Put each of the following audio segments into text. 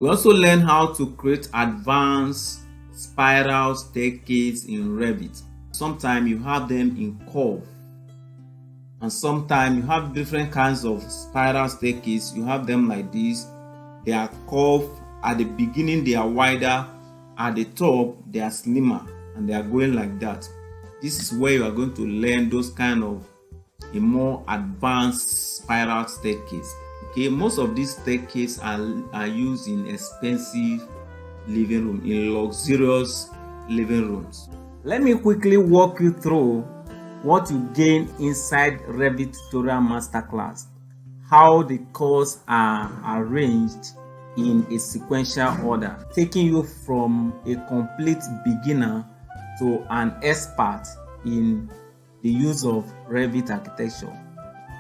We also learn how to create advanced spiral staircase in Revit. Sometimes you have them in curve, and sometimes you have different kinds of spiral staircase. You have them like this. They are curved at the beginning, they are wider, at the top they are slimmer, and they are going like that. This is where you are going to learn those kind of a more advanced spiral staircase. Okay, most of these staircases are used in expensive living room, in luxurious living rooms. Let me quickly walk you through what you gain inside Revit tutorial masterclass, how the course are arranged in a sequential order, taking you from a complete beginner to an expert in the use of Revit architecture.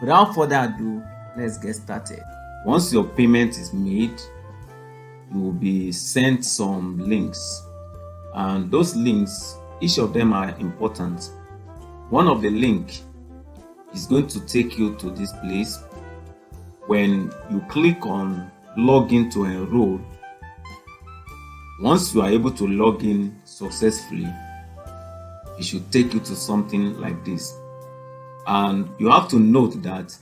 Without further ado, let's get started. Once your payment is made, you will be sent some links, and those links, each of them are important. One of the link is going to take you to this place. When you click on login to enroll, once you are able to log in successfully, it should take you to something like this. And you have to note that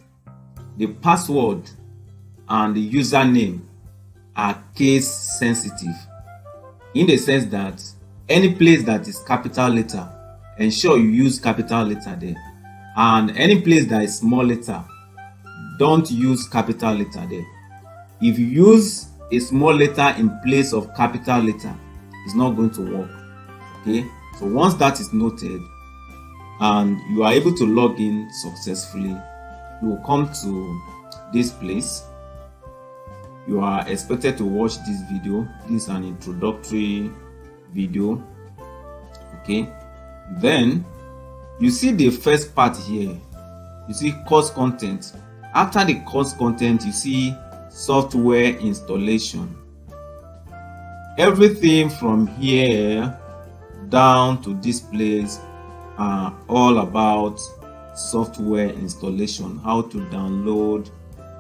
the password and the username are case sensitive, in the sense that any place that is capital letter, ensure you use capital letter there, and any place that is small letter, don't use capital letter there. If you use a small letter in place of capital letter, it's not going to work. Okay, so once that is noted and you are able to log in successfully, you will come to this place. You are expected to watch this video. This is an introductory video. Okay, then you see the first part here. You see course content. After the course content, you see software installation. Everything from here down to this place are all about software installation. How to download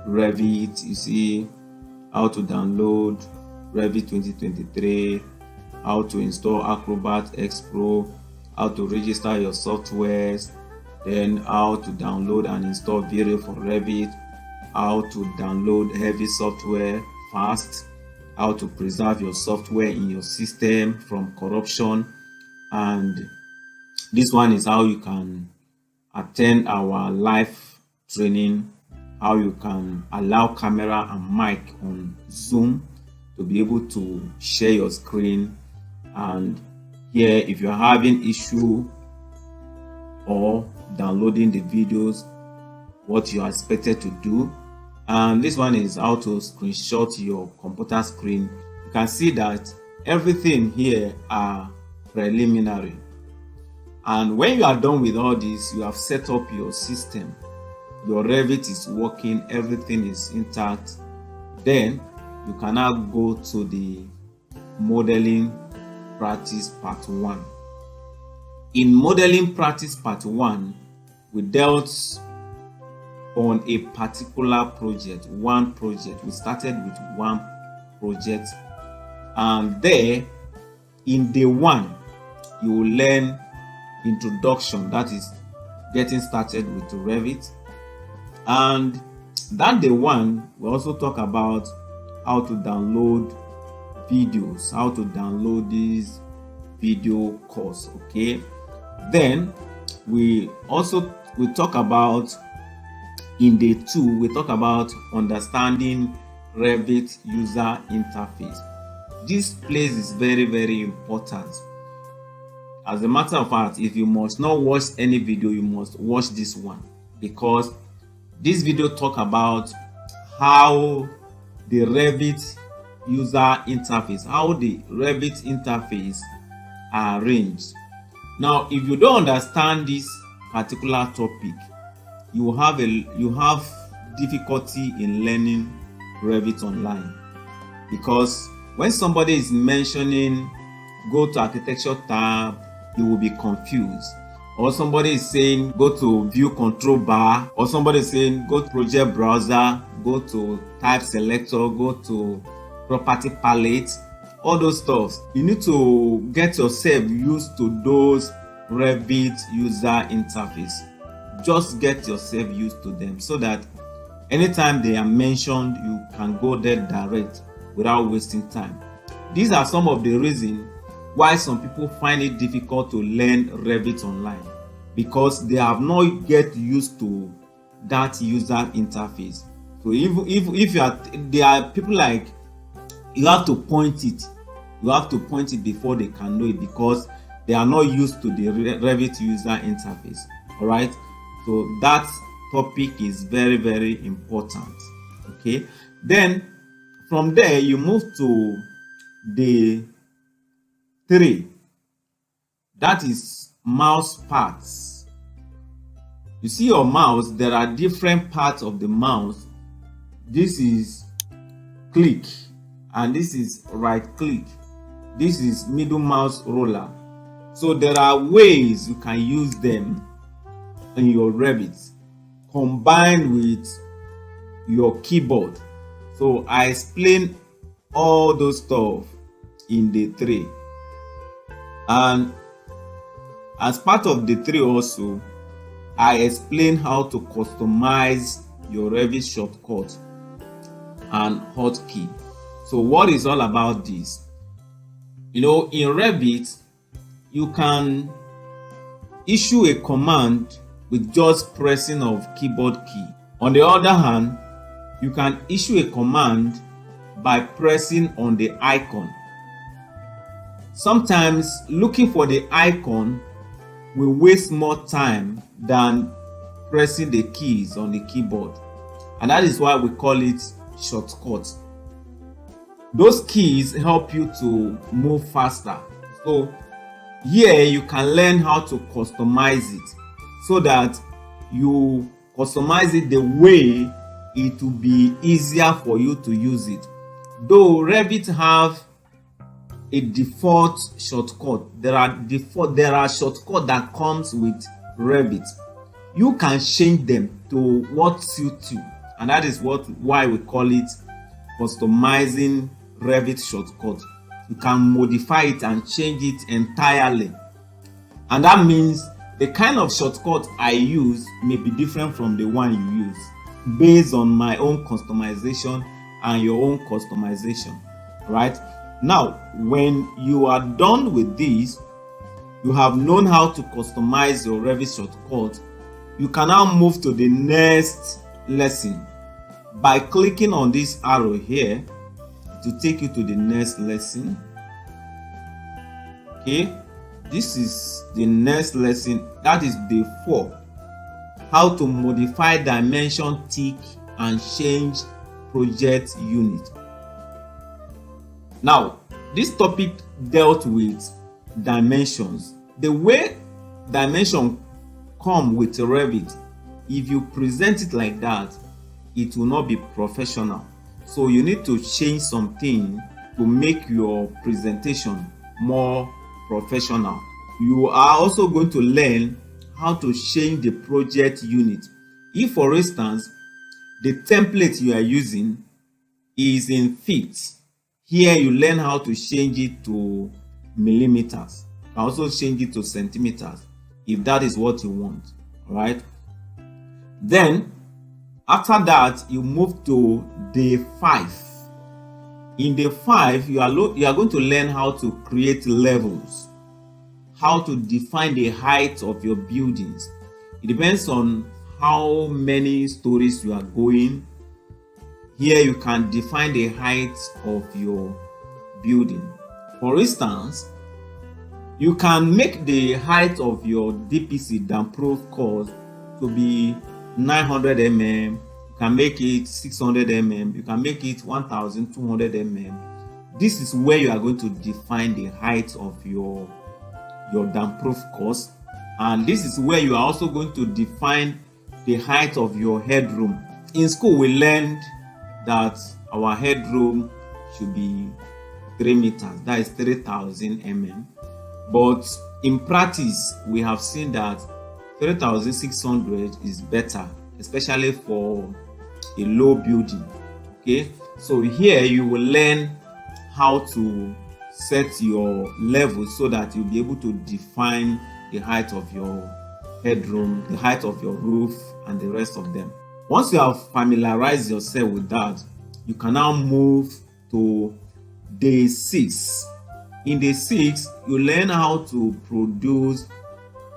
Revit. You see how to download Revit 2023, how to install Acrobat X Pro, how to register your softwares, then how to download and install video for Revit, how to download heavy software fast, how to preserve your software in your system from corruption, and this one is how you can attend our live training, how you can allow camera and mic on Zoom to be able to share your screen. And here, if you're having issue or downloading the videos, what you are expected to do. And this one is how to screenshot your computer screen. You can see that everything here are preliminary, and when you are done with all this, you have set up your system, your Revit is working, everything is intact, then you can now go to the modeling practice part 1. In modeling practice part 1, we dealt on a particular project, one project. We started with one project, and there in day 1 you will learn introduction, that is getting started with Revit. And that day 1 we also talk about how to download videos, how to download this video course. Okay, then we talk about, in day 2 we talk about understanding Revit user interface. This place is very, very important. As a matter of fact, if you must not watch any video, you must watch this one, because this video talk about how the Revit user interface, how the Revit interface are arranged. Now, if you don't understand this particular topic, you have difficulty in learning Revit online, because when somebody is mentioning go to architecture tab, you will be confused. Or somebody is saying go to view control bar, or somebody is saying go to project browser, go to type selector, go to property palette, all those stuff. You need to get yourself used to those Revit user interface. Just get yourself used to them so that anytime they are mentioned, you can go there direct without wasting time. These are some of the reasons why some people find it difficult to learn Revit online, because they have not get used to that user interface. So if you are, there are people like, you have to point it before they can know it, because they are not used to the Revit user interface. All right, so that topic is very, very important. Okay, then from there you move to the 3, that is mouse parts. You see your mouse, there are different parts of the mouse. This is click, and this is right click. This is middle mouse roller. So there are ways you can use them in your Revit combined with your keyboard. So I explain all those stuff in the 3, and as part of the 3 also, I explain how to customize your Revit shortcut and hotkey. So what is all about this? You know, in Revit, you can issue a command with just pressing of keyboard key. On the other hand, you can issue a command by pressing on the icon. Sometimes looking for the icon will waste more time than pressing the keys on the keyboard, and that is why we call it shortcut. Those keys help you to move faster. So here you can learn how to customize it so that you customize it the way it will be easier for you to use it. Though Revit have a default shortcut, there are shortcuts that comes with Revit. You can change them to what suits you, and that is why we call it customizing Revit shortcut. You can modify it and change it entirely, and that means the kind of shortcut I use may be different from the one you use, based on my own customization and your own customization. Right now, when you are done with this, you have known how to customize your Revit shortcut, you can now move to the next lesson by clicking on this arrow here to take you to the next lesson. Okay, this is the next lesson, that is day 4, how to modify dimension, tick and change project unit. Now, this topic dealt with dimensions. The way dimension come with Revit, if you present it like that, it will not be professional. So you need to change something to make your presentation more professional. You are also going to learn how to change the project unit. If, for instance, the template you are using is in feet, here you learn how to change it to millimeters. You can also change it to centimeters if that is what you want. All right. Then after that, you move to day 5. In day 5, you are going to learn how to create levels, how to define the height of your buildings. It depends on how many stories you are going. Here you can define the height of your building. For instance, you can make the height of your DPC, damp-proof course, to be 900 mm. You can make it 600 mm. You can make it 1200 mm. This is where you are going to define the height of your damp-proof course, and this is where you are also going to define the height of your headroom. In school, we learned that our headroom should be 3 meters, that is 3000 mm. But in practice, we have seen that 3600 is better, especially for a low building. Okay, so here you will learn how to set your level so that you'll be able to define the height of your headroom, the height of your roof, and the rest of them. Once you have familiarized yourself with that, you can now move to day 6. In day 6, you learn how to produce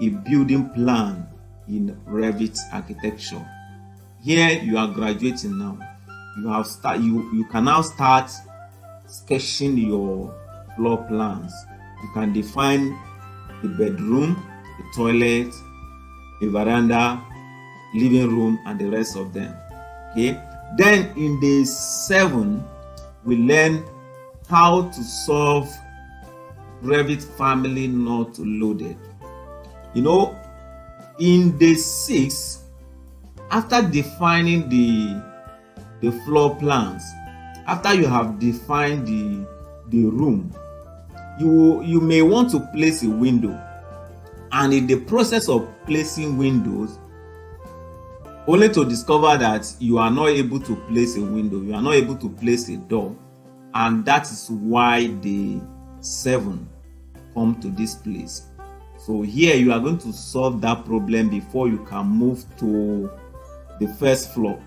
a building plan in Revit architecture. Here you are graduating now. You can now start sketching your floor plans. You can define the bedroom, the toilet, the veranda, living room, and the rest of them. Okay. Then in day 7, we learn how to solve Revit family not loaded. In day 6, after defining the floor plans, after you have defined the room, you may want to place a window, and in the process of placing windows, only to discover that you are not able to place a window, you are not able to place a door, and that is why day 7 come to this place. So here you are going to solve that problem before you can move to the first floor.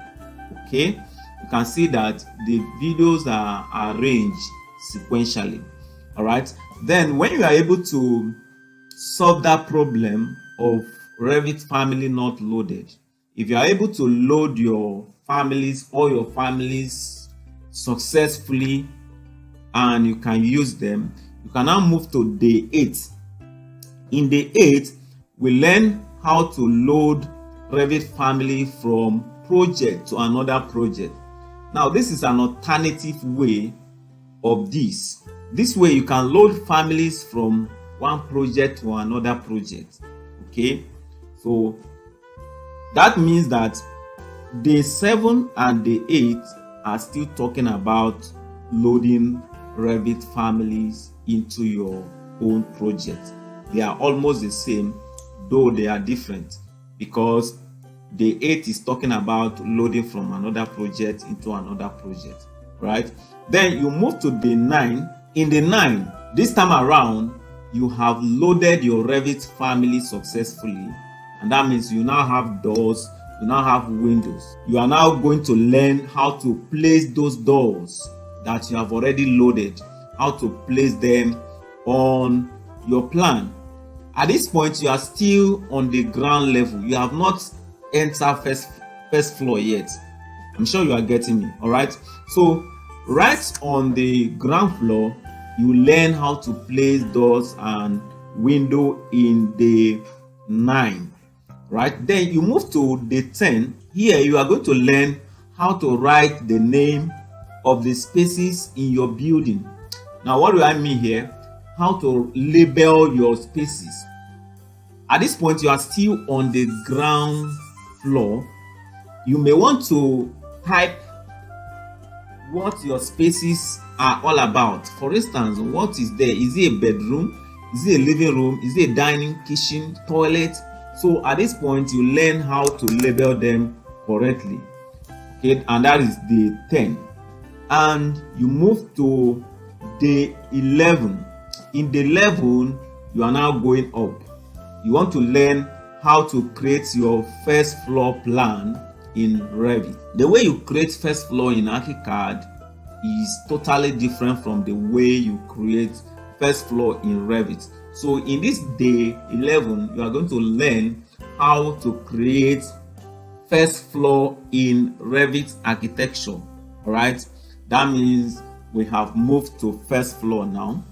Okay, you can see that the videos are arranged sequentially. All right, then when you are able to solve that problem of Revit family not loaded, if you are able to load all your families successfully and you can use them, you can now move to day 8. In day 8, we learn how to load Revit family from project to another project. Now, this is an alternative way of this. This way, you can load families from one project to another project. Okay, so that means that day 7 and day 8 are still talking about loading Revit families into your own project. They are almost the same, though they are different, because day 8 is talking about loading from another project into another project, right? Then you move to day 9. In day 9, this time around, you have loaded your Revit family successfully, and that means you now have doors, you now have windows. You are now going to learn how to place those doors that you have already loaded, how to place them on your plan. At this point, you are still on the ground level. You have not entered first floor yet. I'm sure you are getting me. All right. So right on the ground floor, you learn how to place doors and window in day 9. Right. Then you move to day 10. Here you are going to learn how to write the name of the spaces in your building. Now, what do I mean here? How to label your spaces. At this point, you are still on the ground floor. You may want to type what your spaces are all about. For instance, what is there? Is it a bedroom? Is it a living room? Is it a dining, kitchen, toilet? So at this point, you learn how to label them correctly. Okay, and that is day 10. And you move to day 11. In day 11, you are now going up. You want to learn how to create your first floor plan in Revit. The way you create first floor in ArchiCAD is totally different from the way you create first floor in Revit. So in this day 11, you are going to learn how to create first floor in Revit architecture. All right, that means we have moved to first floor now.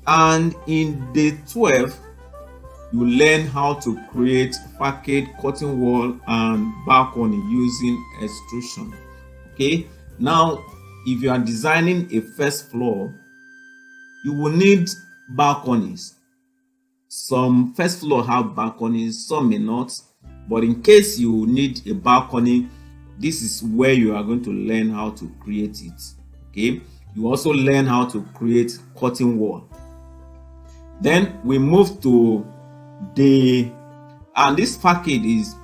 And in day 12, you learn how to create facade, curtain wall, and balcony using extrusion. Okay, now if you are designing a first floor, you will need balconies. Some first floor have balconies, some may not, but in case you need a balcony, this is where you are going to learn how to create it. Okay, you also learn how to create curtain wall. Then we move to and this package is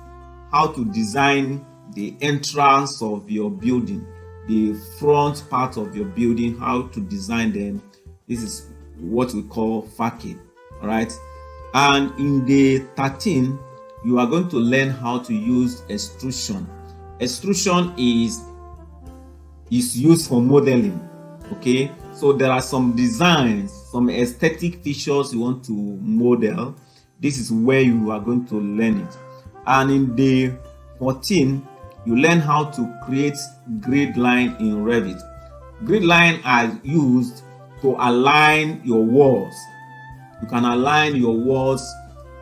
how to design the entrance of your building, the front part of your building, how to design them, This is what we call facade. All right. And in day 13, you are going to learn how to use extrusion. Extrusion is used for modeling. Okay, so there are some designs, some aesthetic features you want to model. This is where you are going to learn it. And in day 14, you learn how to create grid line in Revit. Grid line are used to align your walls. You can align your walls.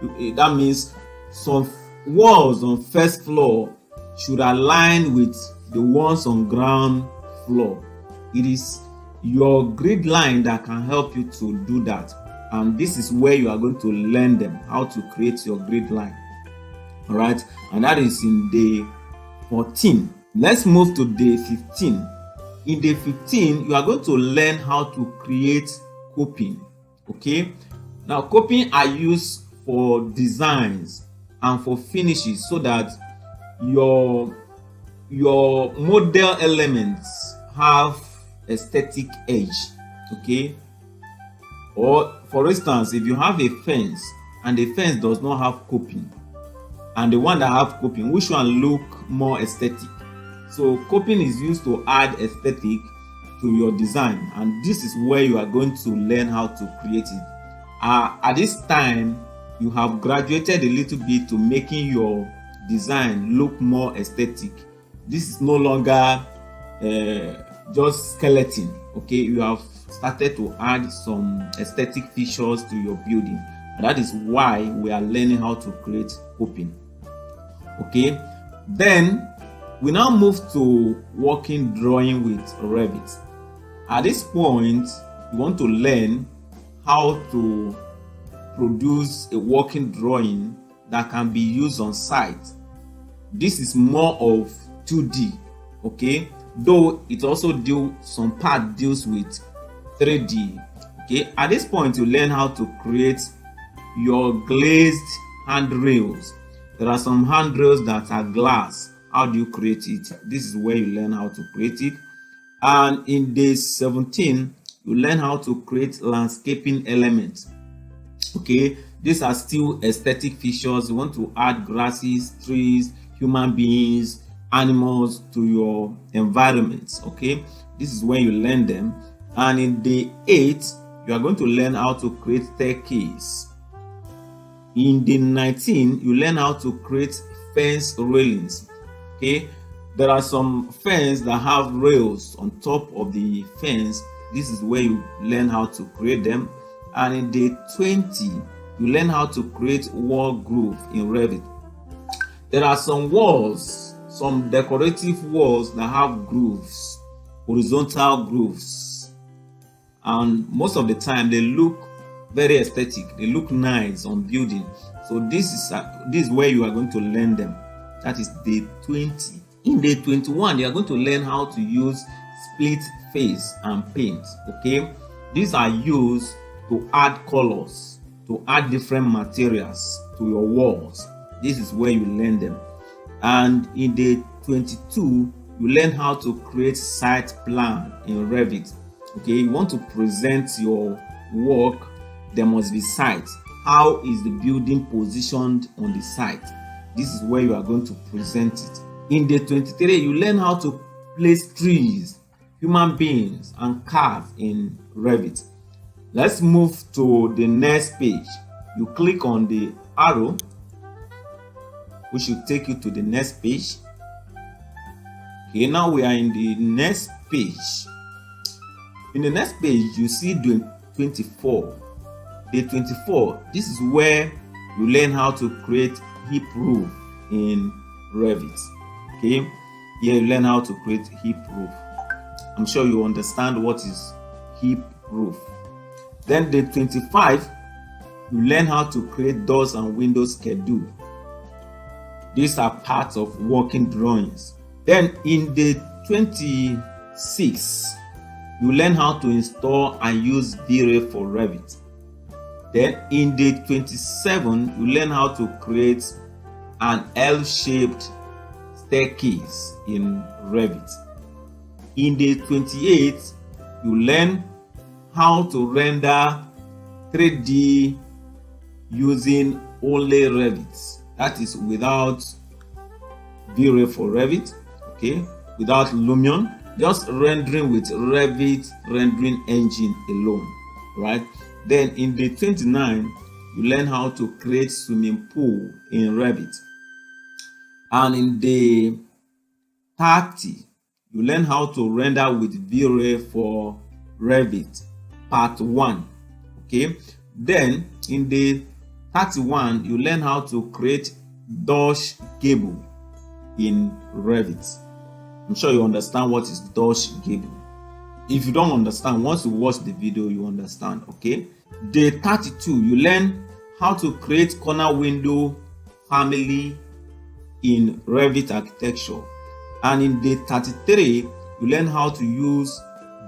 That means some walls on first floor should align with the ones on ground floor. It is your grid line that can help you to do that, and this is where you are going to learn them how to create your grid line. All right, and that is in day 14. Let's move to day 15. In day 15, you are going to learn how to create coping. Okay, now coping are used for designs and for finishes so that your model elements have aesthetic edge. Okay, or for instance, if you have a fence and the fence does not have coping and the one that have coping, which one look more aesthetic? So coping is used to add aesthetic to your design, and this is where you are going to learn how to create it. At this time, you have graduated a little bit to making your design look more aesthetic. This is no longer just skeleton. Okay, you have started to add some aesthetic features to your building, and that is why we are learning how to create coping. Okay, then we now move to working drawing with Revit. At this point, you want to learn how to produce a working drawing that can be used on site. This is more of 2D, okay, though it also some part deals with 3D. Okay, at this point you learn how to create your glazed handrails. There are some handrails that are glass. How do you create it? This is where you learn how to create it. And in day 17, you learn how to create landscaping elements. Okay, these are still aesthetic features. You want to add grasses, trees, human beings, animals to your environments. Okay, this is when you learn them. And in day 8, you are going to learn how to create staircase. In day 19, you learn how to create fence railings. Okay, there are some fence that have rails on top of the fence. This is where you learn how to create them. And in day 20, you learn how to create wall groove in Revit. There are some walls, some decorative walls that have grooves, horizontal grooves, and most of the time they look very aesthetic. They look nice on building. So this is where you are going to learn them. That is day 20. In day 21, you are going to learn how to use split face and paint. Okay, these are used to add colors, to add different materials to your walls. This is where you learn them. And in day 22, you learn how to create site plan in Revit. Okay, you want to present your work, there must be sites. How is the building positioned on the site? This is where you are going to present it. In day 23, you learn how to place trees, human beings, and cars in Revit. Let's move to the next page. You click on the arrow, which should take you to the next page. Okay, now we are in the next page. In the next page, you see day 24. Day 24, this is where you learn how to create hip roof in Revit. Okay, here you learn how to create hip roof. I'm sure you understand what is hip roof. Then day 25, you learn how to create doors and windows schedule. These are parts of working drawings. Then in day 26, you learn how to install and use V-Ray for Revit. Then in day 27, you learn how to create an L-shaped staircase in Revit. In day 28, you learn how to render 3D using only Revit. That is without V-Ray for Revit, okay, without Lumion, just rendering with Revit rendering engine alone, right? Then in the 29, you learn how to create swimming pool in Revit. And in the 30, you learn how to render with V-Ray for Revit, part 1, okay? Then in the 31, you learn how to create Dodge gable in Revit. I'm sure you understand what is Dodge gable. If you don't understand, once you watch the video, you understand, okay? Day 32, you learn how to create corner window family in Revit architecture. And in day 33, you learn how to use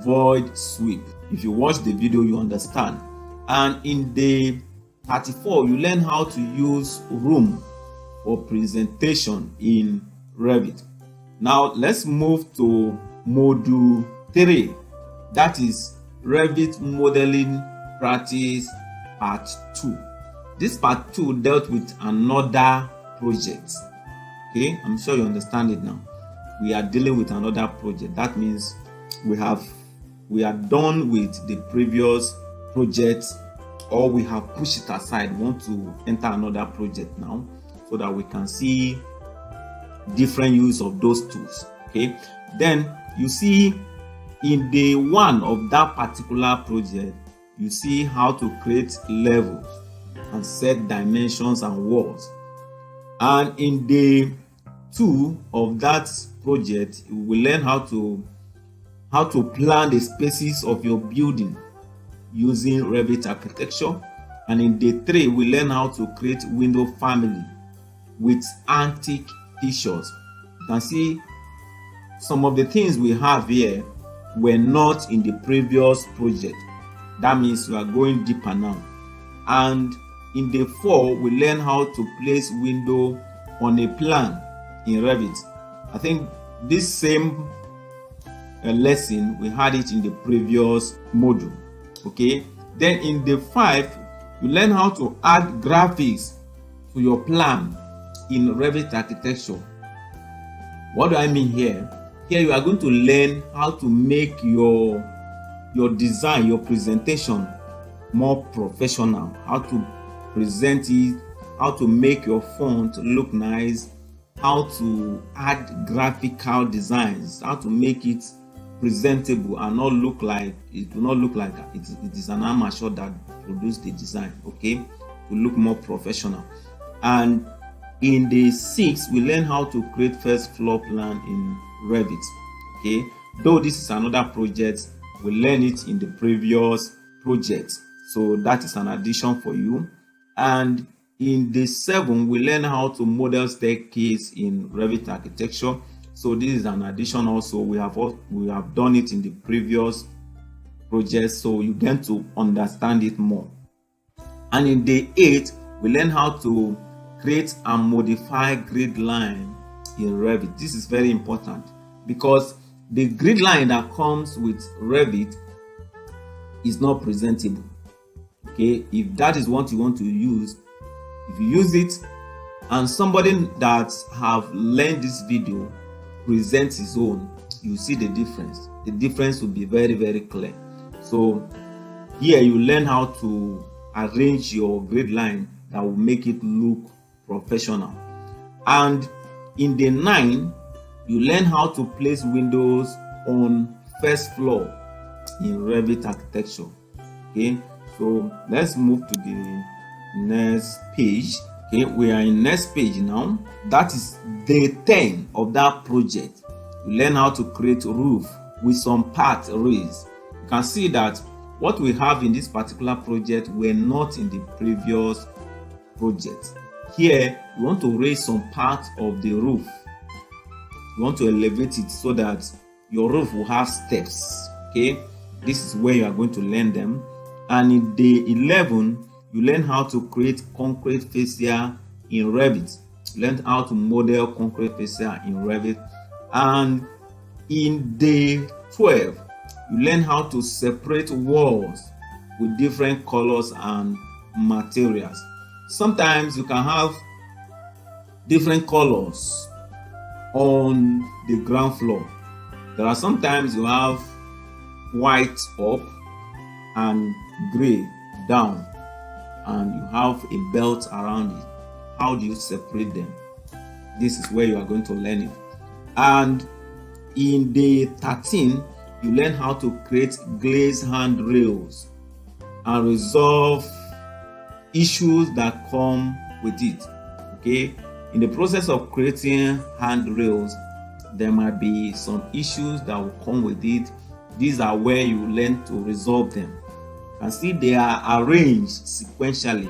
void sweep. If you watch the video, you understand. And in day 34, you learn how to use room for presentation in Revit. Now let's move to module 3. That is Revit modeling practice part 2. This part 2 dealt with another project. Okay, I'm sure you understand it now. We are dealing with another project. That means we are done with the previous project, or we have pushed it aside. We want to enter another project now so that we can see different use of those tools. Okay, then you see in day 1 of that particular project, you see how to create levels and set dimensions and walls. And in day 2 of that project, you will learn how to plan the spaces of your building using Revit architecture. And in day 3, we learn how to create window family with antique features. You can see some of the things we have here were not in the previous project. That means we are going deeper now. And in day 4, we learn how to place window on a plan in Revit. I think this same lesson, we had it in the previous module. Okay, then in day 5, you learn how to add graphics to your plan in Revit architecture. What do I mean here? Here you are going to learn how to make your design, your presentation more professional, how to present it, how to make your font look nice, how to add graphical designs, how to make it presentable and not look like it is an amateur that produced the design, okay, to look more professional. And in the 6, we learn how to create first floor plan in Revit. Okay, though this is another project, we learn it in the previous project, so that is an addition for you. And in the 7, we learn how to model staircase in Revit architecture. So this is an addition also. We have done it in the previous project, so you get to understand it more. And in day 8, we learn how to create and modify grid line in Revit. This is very important because the grid line that comes with Revit is not presentable. Okay, if that is what you want to use, if you use it and somebody that have learned this video presents his own, you see the difference. The difference will be very, very clear. So here you learn how to arrange your grid line that will make it look professional. And in the 9, you learn how to place windows on first floor in Revit architecture. Okay, so let's move to the next page. Okay, we are in next page now. That is day 10 of that project. You learn how to create roof with some part raised. You can see that what we have in this particular project were not in the previous project. Here, you want to raise some part of the roof. You want to elevate it so that your roof will have steps. Okay, this is where you are going to learn them. And in day 11, you learn how to create concrete fascia in Revit. You learn how to model concrete fascia in Revit. And in day 12, you learn how to separate walls with different colors and materials. Sometimes you can have different colors on the ground floor. There are sometimes you have white up and gray down, and you have a belt around it. How do you separate them? This is where you are going to learn it. And in day 13, you learn how to create glazed handrails and resolve issues that come with it. Okay, in the process of creating handrails, there might be some issues that will come with it. These are where you learn to resolve them. And see, they are arranged sequentially.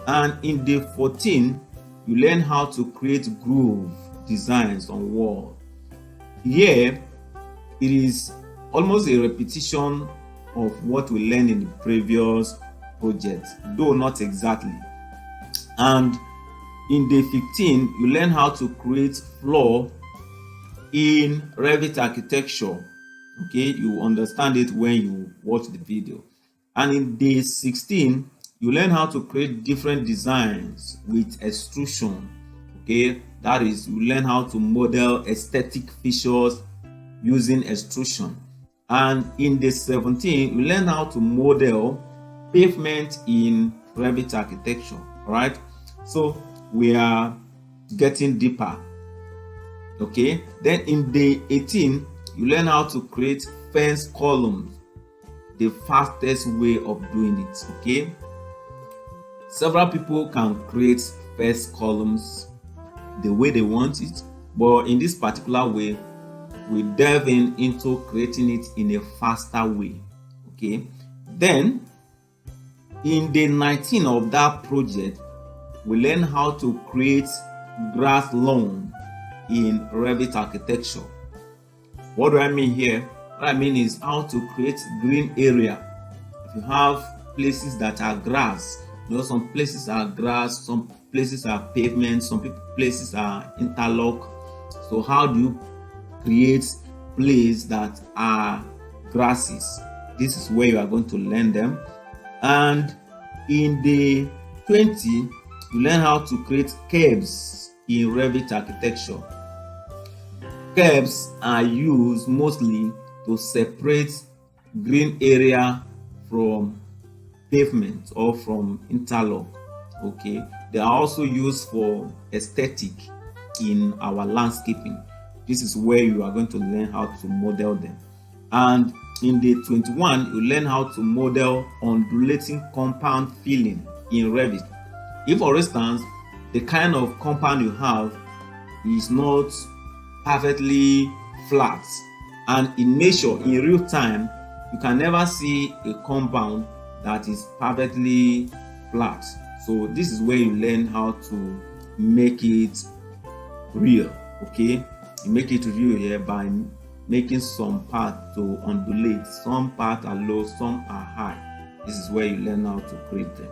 And in day 14, you learn how to create groove designs on wall. Here, it is almost a repetition of what we learned in the previous project, though not exactly. And in day 15, you learn how to create floor in Revit architecture. Okay, you understand it when you watch the video. And in day 16, you learn how to create different designs with extrusion. Okay, that is, you learn how to model aesthetic features using extrusion. And in day 17, you learn how to model pavement in Revit architecture. All right, so we are getting deeper. Okay, then in day 18, you learn how to create fence columns, the fastest way of doing it. Okay, several people can create fence columns the way they want it, but in this particular way, we delve into creating it in a faster way. Okay, then in day 19 of that project, we learn how to create grass lawn in Revit architecture. What do I mean here? What I mean is how to create green area. If you have places that are grass, some places are grass, some places are pavement, some places are interlock. So how do you create places that are grasses? This is where you are going to learn them. And in the 20, you learn how to create curbs in Revit architecture. Curbs are used mostly to separate green area from pavement or from interlock. Okay, they are also used for aesthetic in our landscaping. This is where you are going to learn how to model them. And in day 21, you learn how to model undulating compound filling in Revit. If, for instance, the kind of compound you have is not perfectly flat, and in nature, in real time, you can never see a compound that is perfectly flat. So this is where you learn how to make it real. Okay, you make it real here by making some part to undulate. Some parts are low, some are high. This is where you learn how to create them.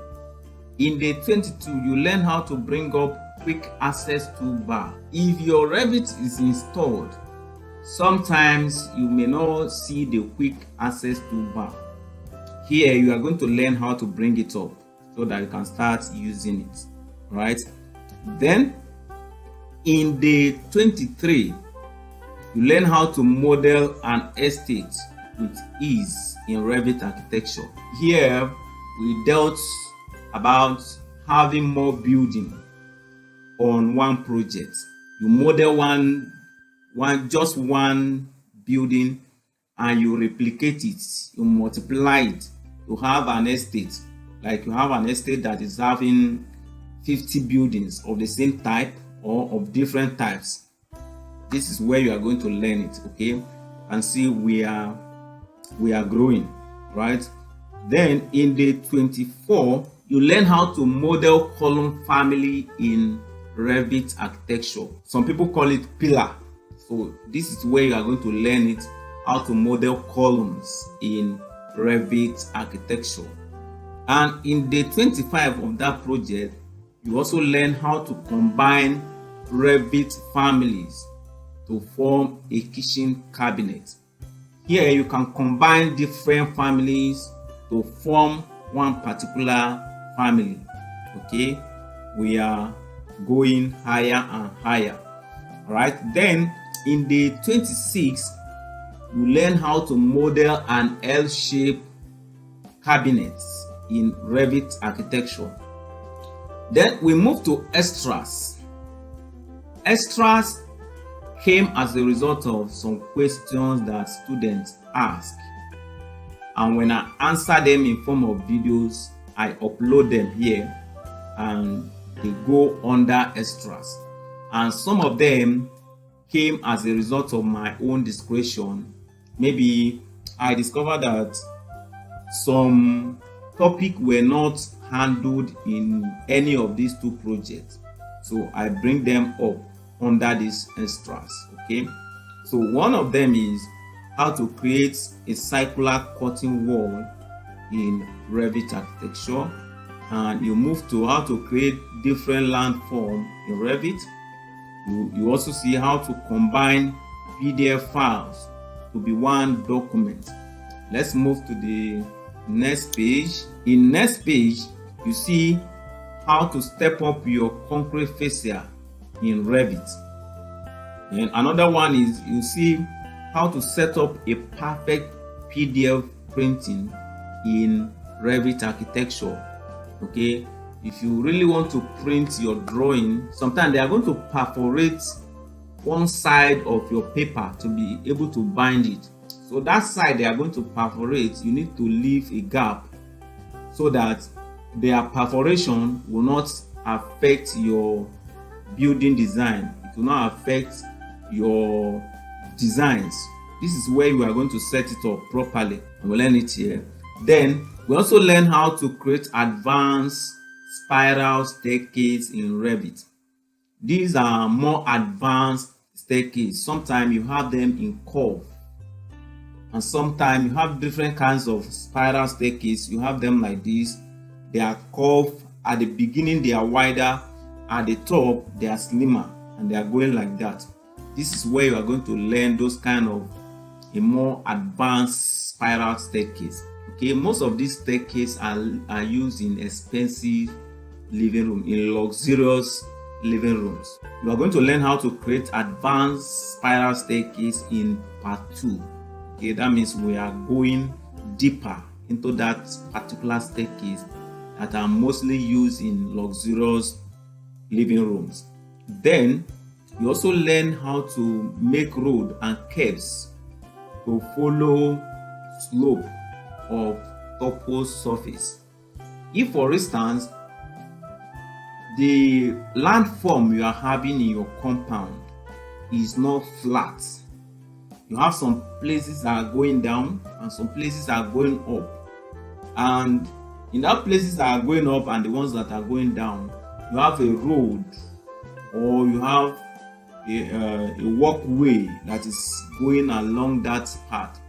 In day 22, you learn how to bring up quick access toolbar. If your Revit is installed, sometimes you may not see the quick access toolbar. Here you are going to learn how to bring it up so that you can start using it. Right? Then in day 23, you learn how to model an estate with ease in Revit architecture. Here we dealt about having more building on one project. You model just one building and you replicate it, you multiply it to have an estate. Like you have an estate that is having 50 buildings of the same type or of different types. This is where you are going to learn it. Okay, and see we are growing, right? Then in day 24, you learn how to model column family in Revit architecture. Some people call it pillar. So this is where you are going to learn it, how to model columns in Revit architecture. And in day 25 of that project, you also learn how to combine Revit families to form a kitchen cabinet. Here you can combine different families to form one particular family. Okay, we are going higher and higher. All right, then in the 26, you learn how to model an L-shaped cabinet in Revit architecture. Then we move to extras. Extras came as a result of some questions that students ask, and when I answer them in form of videos, I upload them here and they go under extras. And some of them came as a result of my own discretion. Maybe I discovered that some topics were not handled in any of these two projects, so I bring them up under these extras. Okay, so one of them is how to create a circular curtain wall in Revit architecture, and you move to how to create different landform in Revit. You also see how to combine PDF files to be one document. Let's move to the next page. In next page, you see how to step up your concrete fascia in Revit. And another one is you see how to set up a perfect PDF printing in Revit architecture. Okay, if you really want to print your drawing, sometimes they are going to perforate one side of your paper to be able to bind it. So that side they are going to perforate, you need to leave a gap so that their perforation will not affect your building design. It will not affect your designs. This is where you are going to set it up properly, and we'll learn it here. Then we also learn how to create advanced spiral staircase in Revit. These are more advanced staircase. Sometimes you have them in curve, and sometimes you have different kinds of spiral staircase. You have them like this. They are curved at the beginning, they are wider, at the top they are slimmer, and they are going like that. This is where you are going to learn those kind of a more advanced spiral staircase. Okay, most of these staircases are used in expensive living room, in luxurious living rooms. You are going to learn how to create advanced spiral staircase in part 2. Okay, that means we are going deeper into that particular staircase that are mostly used in luxurious living rooms. Then you also learn how to make road and curves to follow slope of topos surface. If, for instance, the landform you are having in your compound is not flat, you have some places that are going down and some places are going up, and in that places that are going up and the ones that are going down, you have a road or you have a walkway that is going along that path.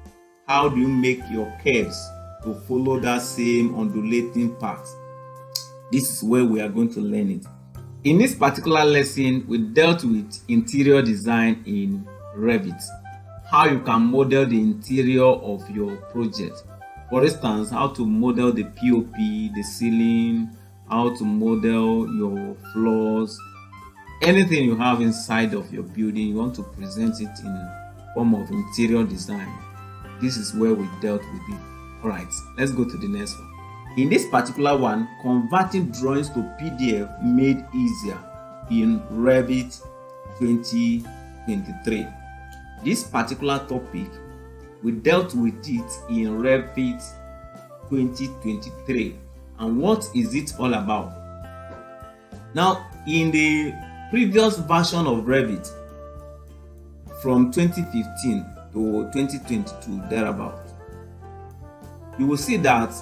How do you make your curves to follow that same undulating path? This is where we are going to learn it. In this particular lesson, we dealt with interior design in Revit. How you can model the interior of your project. For instance, how to model the POP, the ceiling, how to model your floors. Anything you have inside of your building, you want to present it in form of interior design. This is where we dealt with it. Alright, let's go to the next one. In this particular one, converting drawings to PDF made easier in Revit 2023. This particular topic, we dealt with it in Revit 2023. And what is it all about? Now, in the previous version of Revit, from 2015 to 2022, thereabout, you will see that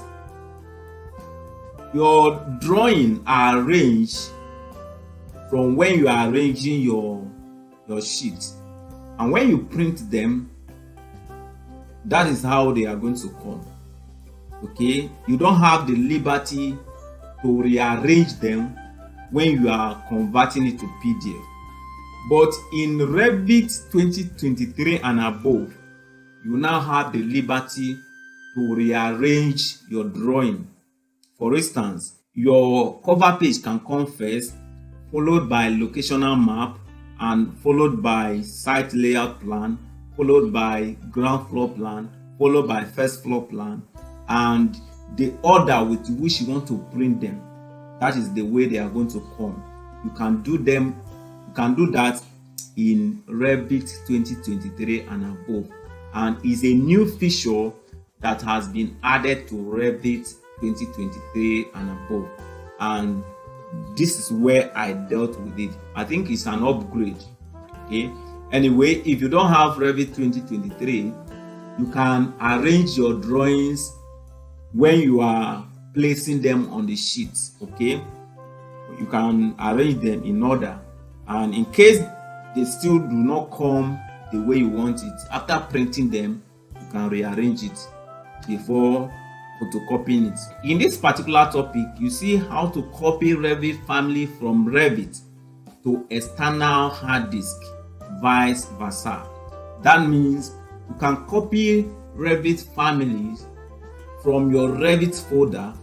your drawing are arranged from when you are arranging your sheet, and when you print them, that is how they are going to come. Okay, you don't have the liberty to rearrange them when you are converting it to PDF. But in Revit 2023 and above, you now have the liberty to rearrange your drawing. For instance, your cover page can come first, followed by locational map, and followed by site layout plan, followed by ground floor plan, followed by first floor plan, and the order with which you want to print them. That is the way they are going to come. You can do that in Revit 2023 and above, and is a new feature that has been added to Revit 2023 and above, and this is where I dealt with it. I think it's an upgrade. Okay, anyway, if you don't have Revit 2023, you can arrange your drawings when you are placing them on the sheets. Okay, you can arrange them in order, and in case they still do not come the way you want it, after printing them, you can rearrange it before photocopying it. In this particular topic, you see how to copy Revit family from Revit to external hard disk, vice versa. That means you can copy Revit families from your Revit folder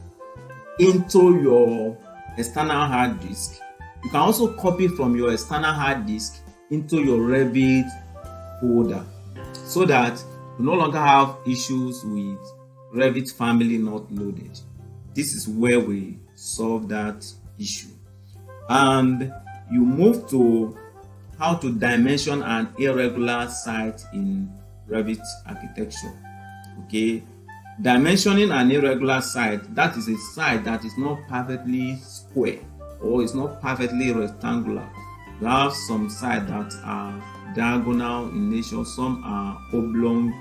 into your external hard disk. You can also copy from your external hard disk into your Revit folder, so that you no longer have issues with Revit family not loaded. This is where we solve that issue. And you move to how to dimension an irregular site in Revit architecture. Okay, dimensioning an irregular site, that is a site that is not perfectly square or is not perfectly rectangular. You have some sites that are diagonal in nature, some are oblong.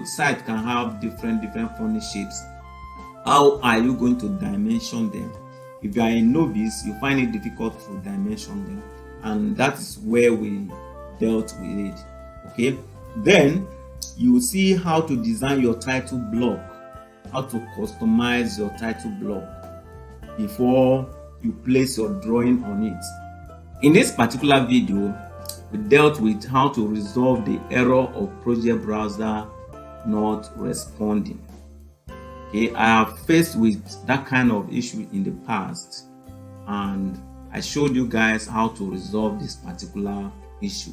Sites can have different funny shapes. How are you going to dimension them? If you are a novice, you find it difficult to dimension them, and that is where we dealt with it. Okay, then you see how to design your title block, how to customize your title block before you place your drawing on it. In this particular video, we dealt with how to resolve the error of project browser not responding. Okay, I have faced with that kind of issue in the past, and I showed you guys how to resolve this particular issue,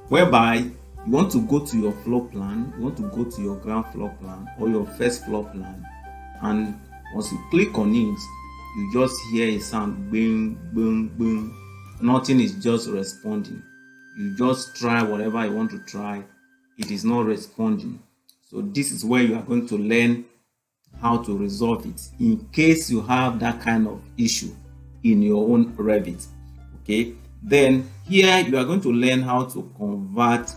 whereby you want to go to your floor plan, you want to go to your ground floor plan or your first floor plan, and once you click on it, you just hear a sound, bing, boom, boom. Nothing is just responding. You just try whatever you want to try, it is not responding. So this is where you are going to learn how to resolve it in case you have that kind of issue in your own Revit. Okay, then here you are going to learn how to convert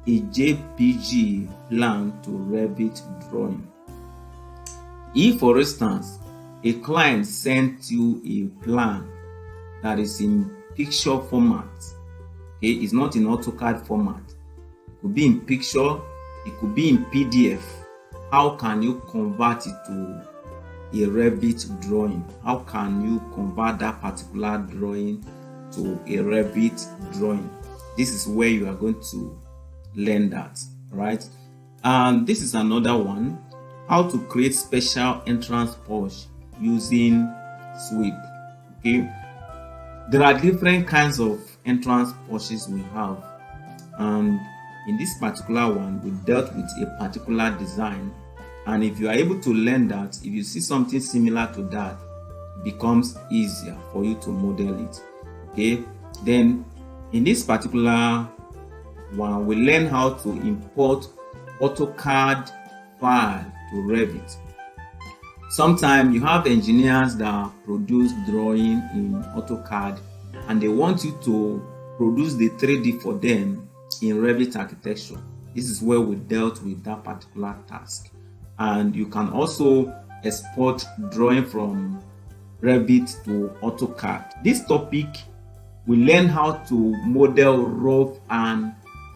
a JPG plan to Revit drawing. If, for instance, a client sent you a plan that is in picture format, okay, it's not in AutoCAD format, it could be in picture, it could be in PDF. How can you convert it to a Revit drawing? How can you convert that particular drawing to a Revit drawing? This is where you are going to learn that, right? And this is another one, how to create special entrance porch using sweep. Okay, there are different kinds of entrance porches we have, and in this particular one we dealt with a particular design, and if you are able to learn that, if you see something similar to that, it becomes easier for you to model it. Okay, then in this particular one we learn how to import AutoCAD file to Revit. Sometimes you have engineers that produce drawing in AutoCAD and they want you to produce the 3D for them in Revit architecture. This is where we dealt with that particular task. And you can also export drawing from Revit to AutoCAD. This topic, we learn how to model rough and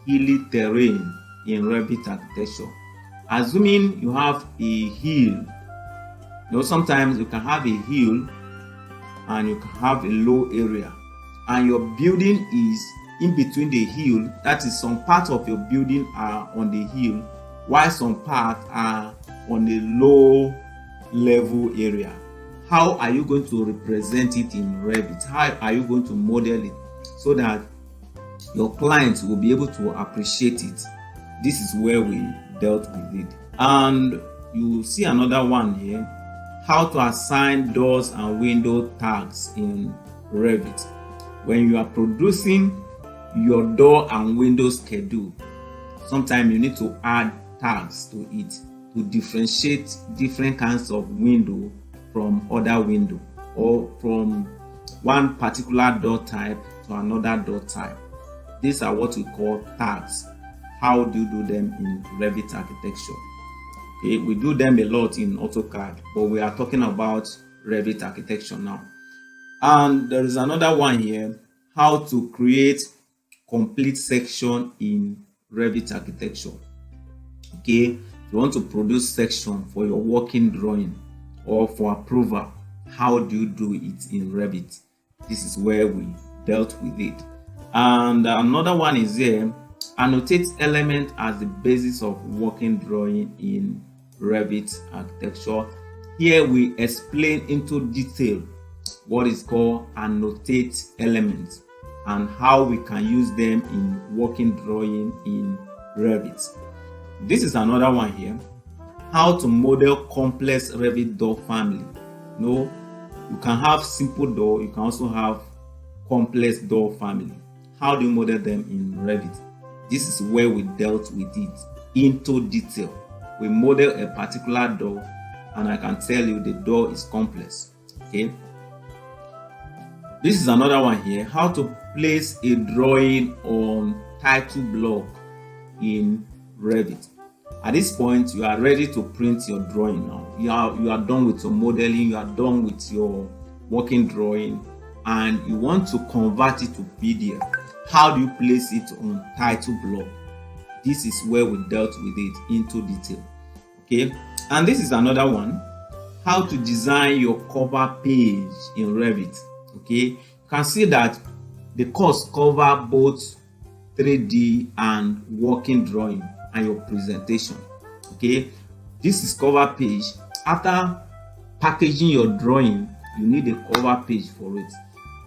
hilly terrain in Revit architecture. Assuming you have a hill, sometimes you can have a hill and you can have a low area, and your building is in between the hill, that is, some parts of your building are on the hill, while some parts are on a low level area. How are you going to represent it in Revit? How are you going to model it so that your clients will be able to appreciate it? This is where we dealt with it. And you see another one here, how to assign doors and window tags in Revit. When you are producing your door and window schedule, sometimes you need to add tags to it to differentiate different kinds of window from other window, or from one particular door type to another door type. These are what we call tags. How do you do them in Revit architecture? Okay, we do them a lot in AutoCAD, but we are talking about Revit architecture now. And there is another one here, how to create complete section in Revit architecture. Okay, you want to produce section for your working drawing or for approval. How do you do it in Revit? This is where we dealt with it. And another one is here, annotate element as the basis of working drawing in Revit architecture. Here we explain into detail what is called annotate elements and how we can use them in working drawing in Revit. This is another one here, how to model complex Revit door family. You can have simple door, you can also have complex door family. How do you model them in Revit? This is where we dealt with it into detail. We model a particular door, and I can tell you the door is complex. Okay. This is another one here, how to place a drawing on title block in Revit. At this point, you are ready to print your drawing now. You are done with your modeling, you are done with your working drawing, and you want to convert it to PDF. How do you place it on title block? This is where we dealt with it into detail. Okay, and this is another one, how to design your cover page in Revit. Okay, you can see that the course cover both 3D and working drawing and your presentation. Okay, this is cover page. After packaging your drawing, you need a cover page for it.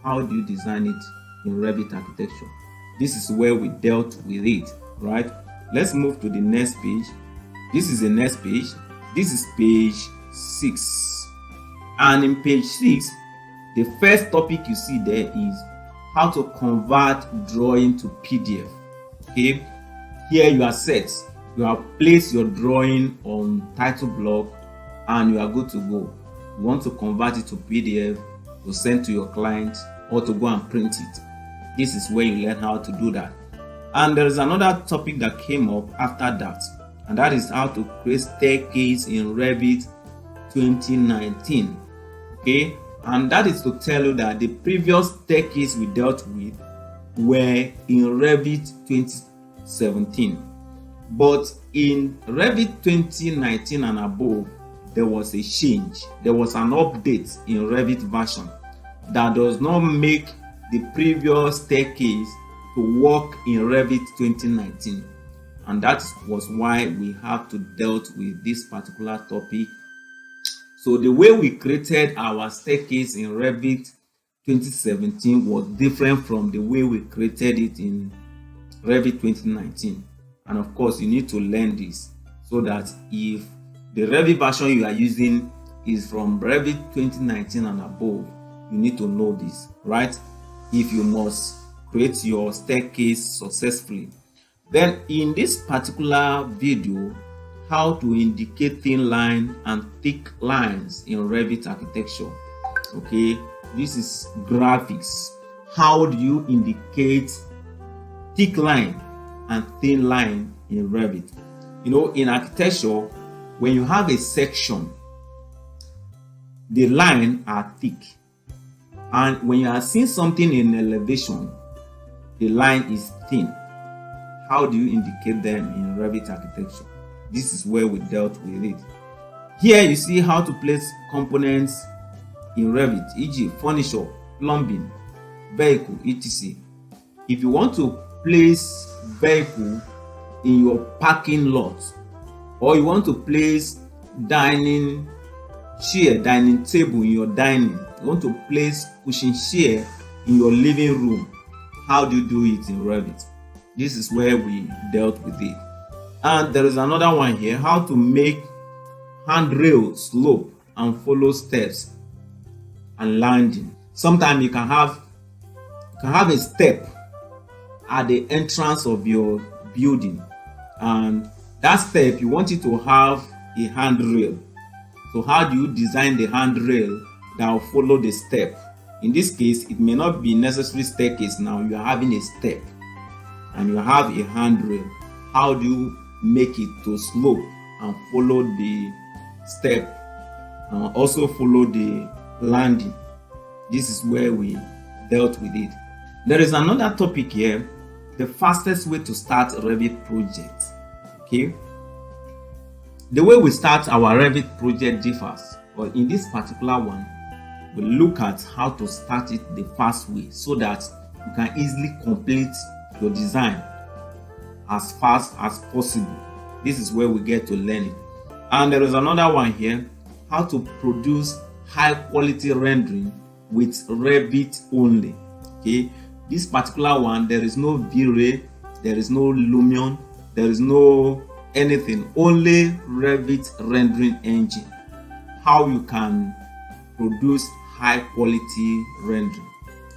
How do you design it in Revit architecture? This is where we dealt with it, right? Let's move to the next page. This is the next page. This is page 6. And in page 6, the first topic you see there is how to convert drawing to PDF. Okay, here you are set. You have placed your drawing on title block and you are good to go. You want to convert it to PDF to send to your client or to go and print it. This is where you learn how to do that. And there is another topic that came up after that, and that is how to create staircase in Revit 2019. Okay, and that is to tell you that the previous staircase we dealt with were in Revit 2017, but in Revit 2019 and above, there was a change. There was an update in Revit version that does not make the previous staircase to work in Revit 2019, and that was why we have to dealt with this particular topic. So the way we created our staircase in Revit 2017 was different from the way we created it in Revit 2019, and of course you need to learn this so that if the Revit version you are using is from Revit 2019 and above, you need to know this, right? If you must create your staircase successfully. Then in this particular video, how to indicate thin line and thick lines in Revit architecture. Okay, this is graphics. How do you indicate thick line and thin line in Revit? In architecture, when you have a section, the lines are thick, and when you are seeing something in elevation, the line is thin. How do you indicate them in Revit architecture? This is where we dealt with it. Here you see how to place components in Revit, e.g. furniture, plumbing, vehicle, etc. If you want to place vehicle in your parking lot, or you want to place dining table in your dining, you want to place cushion chair in your living room, how do you do it in Revit? This is where we dealt with it. And there is another one here, how to make handrail slope and follow steps and landing. Sometimes you can have a step at the entrance of your building, and that step you want it to have a handrail. So how do you design the handrail that will follow the step? In this case, it may not be necessary staircase. Now you are having a step and you have a handrail. How do you make it to slope and follow the step and also follow the landing? This is where we dealt with it. There is another topic here, the fastest way to start a Revit project. Okay, the way we start our Revit project differs, but in this particular one we look at how to start it the fast way so that you can easily complete your design as fast as possible. This is where we get to learn it. And there is another one here, how to produce high quality rendering with Revit only. Okay, this particular one, there is no V-Ray, there is no Lumion, there is no anything, only Revit rendering engine. How you can produce high quality rendering.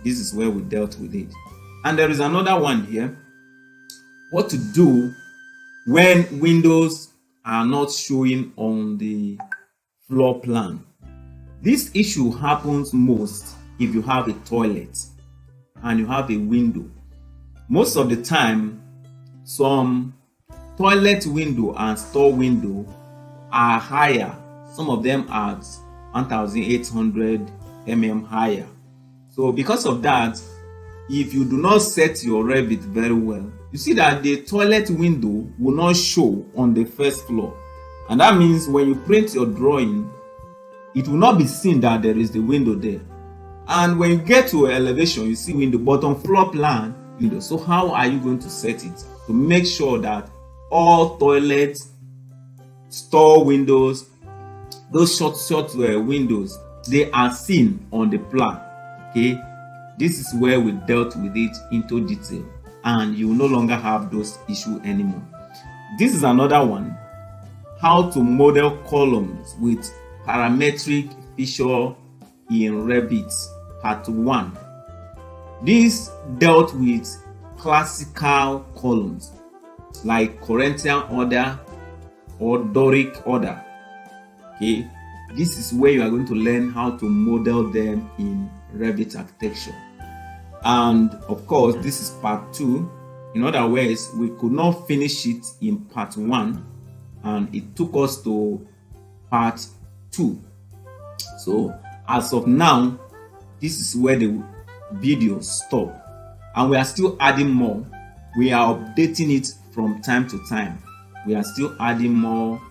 This is where we dealt with it. And there is another one here, what to do when windows are not showing on the floor plan. This issue happens most if you have a toilet and you have a window. Most of the time, some toilet window and store window are higher. Some of them are 1800 higher. So because of that, if you do not set your Revit very well, you see that the toilet window will not show on the first floor. And that means when you print your drawing, it will not be seen that there is the window there. And when you get to elevation, you see window, but on floor plan window. So how are you going to set it to make sure that all toilets, store windows, those short windows, they are seen on the plan? Okay, this is where we dealt with it into detail, and you will no longer have those issues anymore. This is another one, how to model columns with parametric feature in Revit, part 1. This dealt with classical columns like Corinthian order or Doric order. Okay, this is where you are going to learn how to model them in Revit architecture. And of course, this is part 2. In other words, we could not finish it in part 1 and it took us to part 2. So as of now, this is where the video stops, and we are still adding more. We are updating it from time to time. We are still adding more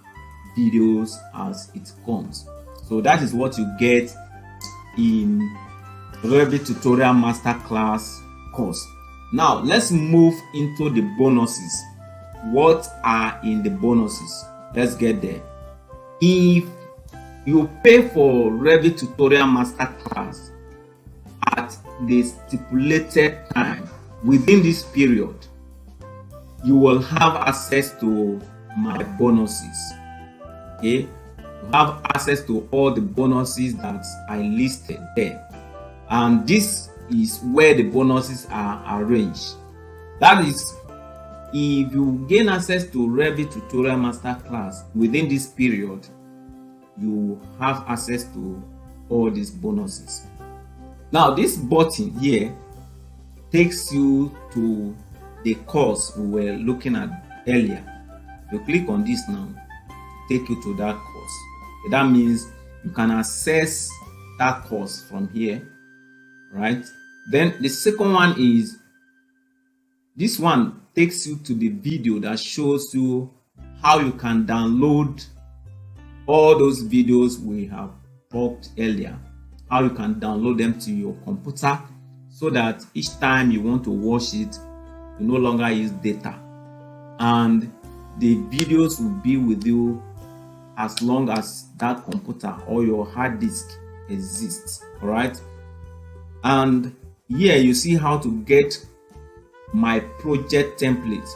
videos as it comes. So that is what you get in Revit Tutorial Masterclass course. Now let's move into the bonuses. What are in the bonuses? Let's get there. If you pay for Revit Tutorial Masterclass at the stipulated time within this period, you will have access to my bonuses. Okay, you have access to all the bonuses that I listed there, and this is where the bonuses are arranged. That is, if you gain access to Revit Tutorial Masterclass within this period, you have access to all these bonuses. Now this button here takes you to the course we were looking at earlier. You click on this now, take you to that course. That means you can access that course from here, right? Then the second one is, this one takes you to the video that shows you how you can download all those videos we have talked earlier, how you can download them to your computer so that each time you want to watch it, you no longer use data, and the videos will be with you as long as that computer or your hard disk exists. All right, and here you see how to get my project template.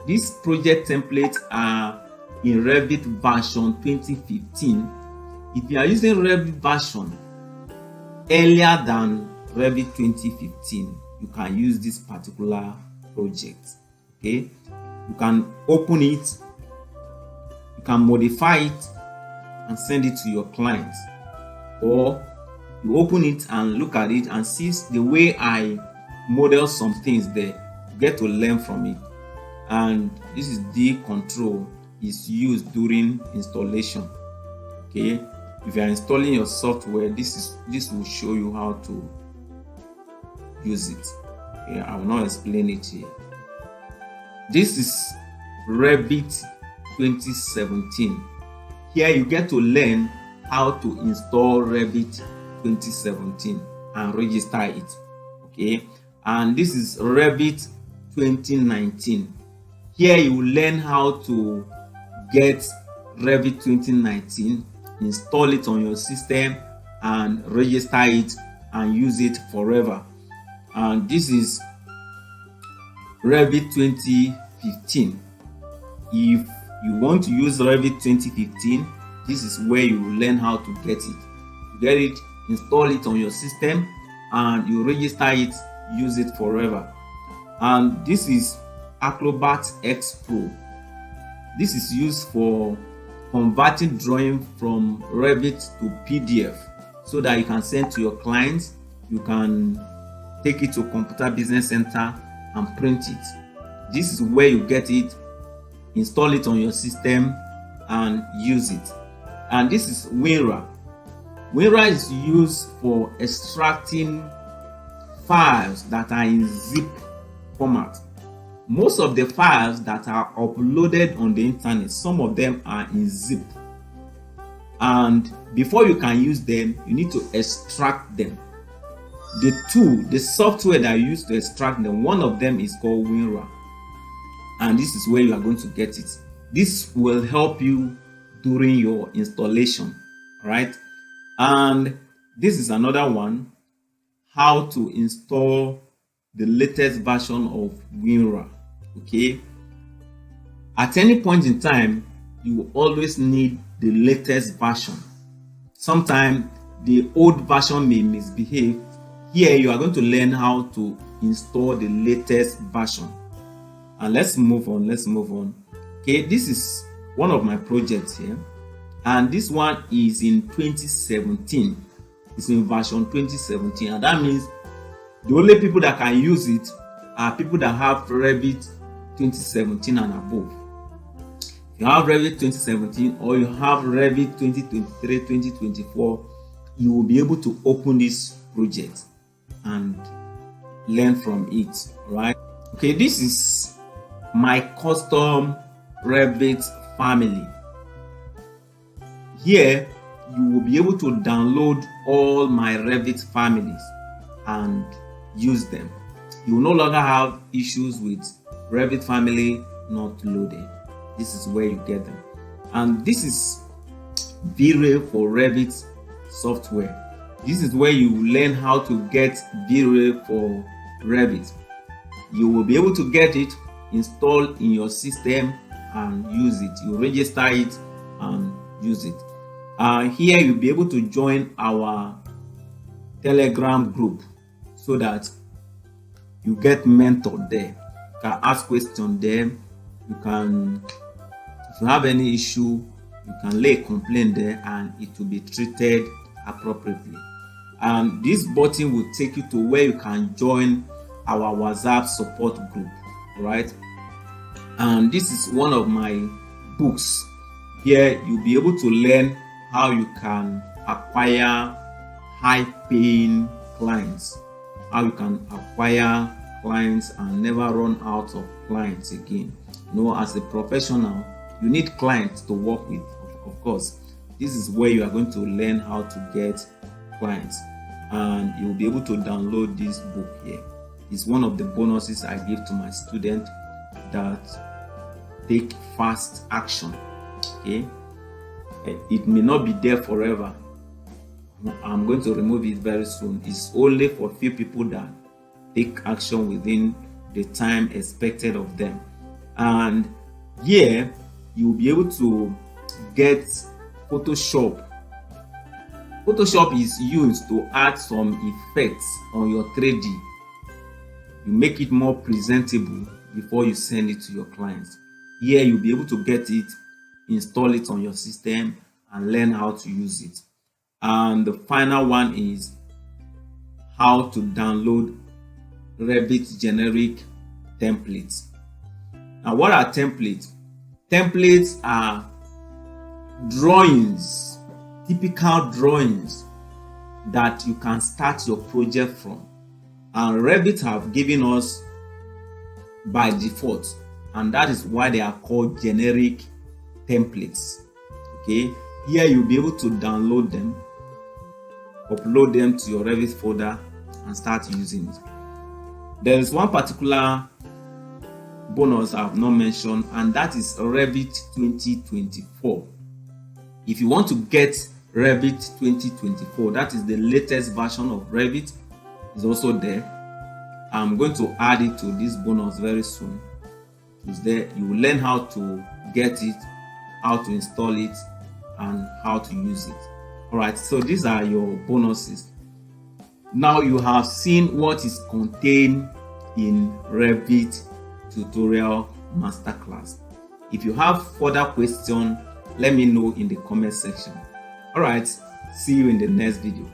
These project templates are in Revit version 2015. If you are using Revit version earlier than Revit 2015, you can use this particular project. Okay, you can open it, you can modify it and send it to your client, or you open it and look at it and see the way I model some things there. You get to learn from it. And this is the control is used during installation. Okay, if you are installing your software, this will show you how to use it. Okay, I will not explain it here. This is Revit 2017. Here you get to learn how to install Revit 2017 and register it. Okay, and this is Revit 2019. Here you will learn how to get Revit 2019, install it on your system and register it and use it forever. And this is Revit 2015. If you want to use Revit 2015, this is where you will learn how to get it. You get it, install it on your system and you register it, use it forever. And this is Acrobat X Pro. This is used for converting drawing from Revit to PDF so that you can send to your clients. You can take it to Computer Business Center and print it. This is where you get it, install it on your system and use it. And this is WinRAR. WinRAR is used for extracting files that are in zip format. Most of the files that are uploaded on the internet, some of them are in zip, and before you can use them, you need to extract them. The software that you use to extract them, one of them is called WinRAR, and this is where you are going to get it. This will help you during your installation, right? And this is another one, how to install the latest version of WinRAR. Okay, at any point in time, you will always need the latest version. Sometimes the old version may misbehave. Here you are going to learn how to install the latest version. And let's move on. Okay, this is one of my projects here, and this one is in 2017. It's in version 2017, and that means the only people that can use it are people that have Revit 2017 and above. If you have Revit 2017 or you have Revit 2023, 2024, you will be able to open this project and learn from it, right? Okay, this is my custom Revit family. Here you will be able to download all my Revit families and use them. You will no longer have issues with Revit family not loaded. This is where you get them. And this is V-Ray for Revit software. This is where you learn how to get V-Ray for Revit. You will be able to get it installed in your system and use it. You register it and use it. Here you'll be able to join our Telegram group so that you get mentored there. You can ask questions there. You can, if you have any issue, you can lay a complaint there and it will be treated appropriately. And this button will take you to where you can join our WhatsApp support group, right? And this is one of my books. Here you'll be able to learn how you can acquire high-paying clients, how you can acquire clients and never run out of clients again. You know, as a professional, you need clients to work with, of course. This is where you are going to learn how to get clients. and you'll be able to download this book here. It's one of the bonuses I give to my students that take fast action. Okay, it may not be there forever. I'm going to remove it very soon. It's only for few people that take action within the time expected of them. And here you'll be able to get Photoshop. Photoshop is used to add some effects on your 3D. You make it more presentable before you send it to your clients. Here you'll be able to get it, install it on your system, and learn how to use it. And the final one is how to download Revit generic templates. Now, what are templates? Templates are drawings, typical drawings that you can start your project from. And Revit have given us by default, and that is why they are called generic templates. Okay, here you'll be able to download them, upload them to your Revit folder, and start using it. There is one particular bonus I have not mentioned, and that is Revit 2024. If you want to get Revit 2024, that is the latest version of Revit, is also there. I'm going to add it to this bonus very soon. It's there. You will learn how to get it, how to install it, and how to use it. All right, so these are your bonuses. Now you have seen what is contained in Revit tutorial masterclass. If you have further questions, let me know in the comment section. All right, see you in the next video.